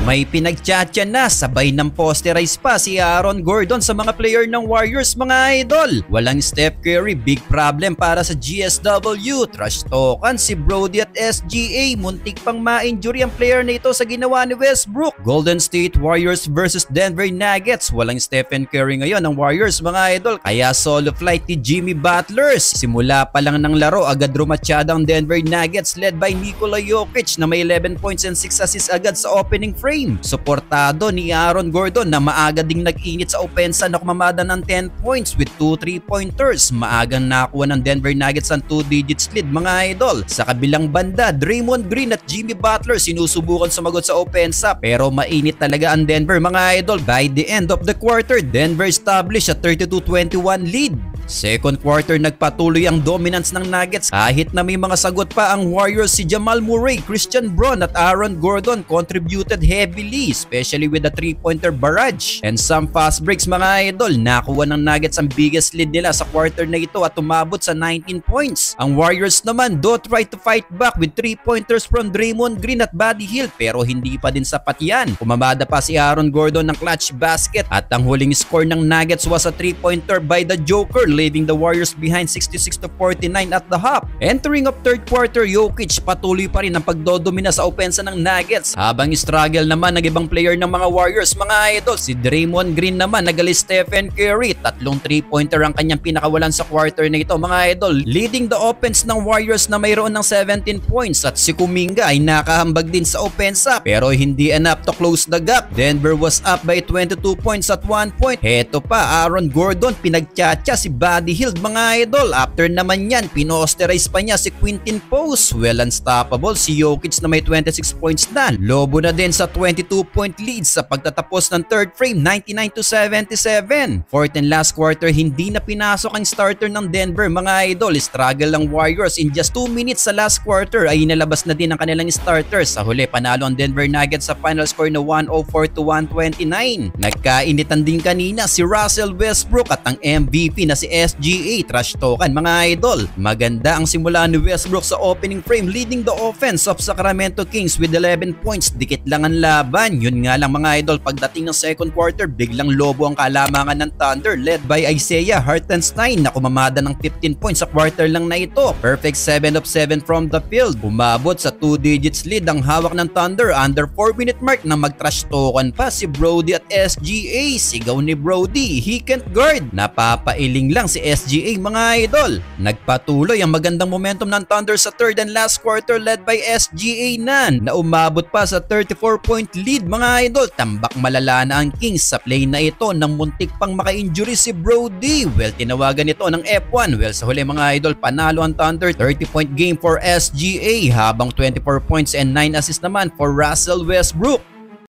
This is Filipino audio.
May pinagchatcha na, sabay ng posterize pa si Aaron Gordon sa mga player ng Warriors mga idol. Walang Steph Curry, big problem para sa GSW. Trash talkan si Brody at SGA, muntik pang ma-injury ang player na ito sa ginawa ni Westbrook. Golden State Warriors versus Denver Nuggets. Walang Stephen Curry ngayon ng Warriors mga idol, kaya solo flight ni Jimmy Butler. Simula pa lang ng laro, agad rumatsyada ang Denver Nuggets led by Nikola Jokic na may 11 points and 6 assists agad sa opening frame. Suportado ni Aaron Gordon na maaga ding nag-init sa opensa na kumamada ng 10 points with 2 3-pointers. Maagang nakuha ng Denver Nuggets ang 2 digits lead mga idol. Sa kabilang banda, Draymond Green at Jimmy Butler sinusubukan sumagot sa opensa pero mainit talaga ang Denver mga idol. By the end of the quarter, Denver established a 32-21 lead. Second quarter, nagpatuloy ang dominance ng Nuggets kahit na may mga sagot pa ang Warriors. Si Jamal Murray, Christian Braun at Aaron Gordon contributed heavily, especially with the 3-pointer barrage and some fast breaks mga idol. Nakuha ng Nuggets ang biggest lead nila sa quarter na ito at umabot sa 19 points. Ang Warriors naman do try to fight back with 3-pointers from Draymond Green at Buddy Hield pero hindi pa din sapat yan. Kumamada pa si Aaron Gordon ng clutch basket at ang huling score ng Nuggets was a 3-pointer by the Joker, leaving the Warriors behind 66-49 at the half. Entering of third quarter, Jokic patuloy pa rin ang pagdodomina sa opensa ng Nuggets habang struggle naman ng ibang player ng mga Warriors mga idol. Si Draymond Green naman nagalis Stephen Curry, tatlong 3-pointer ang kanyang pinakawalan sa quarter na ito mga idol, leading the offense ng Warriors na mayroon ng 17 points. At si Kuminga ay nakahambag din sa opensa pero hindi enough to close the gap. Denver was up by 22 points at 1 point. Heto pa, Aaron Gordon pinagchatcha si Buddy Hield mga idol. After naman yan, pinosterize pa niya si Quintin Pose. Well, unstoppable si Jokic na may 26 points na. Lobo na din sa 22-point lead sa pagtatapos ng third frame, 99-77. Fourth and last quarter, hindi na pinasok ang starter ng Denver mga idol. Struggle ng Warriors in just 2 minutes sa last quarter ay inalabas na din ang kanilang starters. Sa huli, panalo ang Denver Nuggets sa final score na 104-129. Nagkainitan din kanina si Russell Westbrook at ang MVP na si SGA. Trash talkan mga idol. Maganda ang simula ni Westbrook sa opening frame, leading the offense of Sacramento Kings with 11 points. Dikit lang ang laban. Yun nga lang mga idol, pagdating ng second quarter, biglang lobo ang kalamangan ng Thunder led by Isaiah Hartenstein na kumamada ng 15 points sa quarter lang na ito. Perfect 7 of 7 from the field. Umabot sa 2 digits lead ang hawak ng Thunder under 4-minute mark na mag-trash talkan pa si Brody at SGA. Sigaw ni Brody, he can't guard. Napapailing lang si SGA mga idol. Nagpatuloy ang magandang momentum ng Thunder sa third and last quarter led by SGA na umabot pa sa 34-point lead mga idol. Tambak malala na ang Kings sa play na ito nang muntik pang maka-injury si Brody. Well, tinawagan ito ng F1. Well, sa huli mga idol, panalo ang Thunder. 30-point game for SGA habang 24 points and 9 assists naman for Russell Westbrook.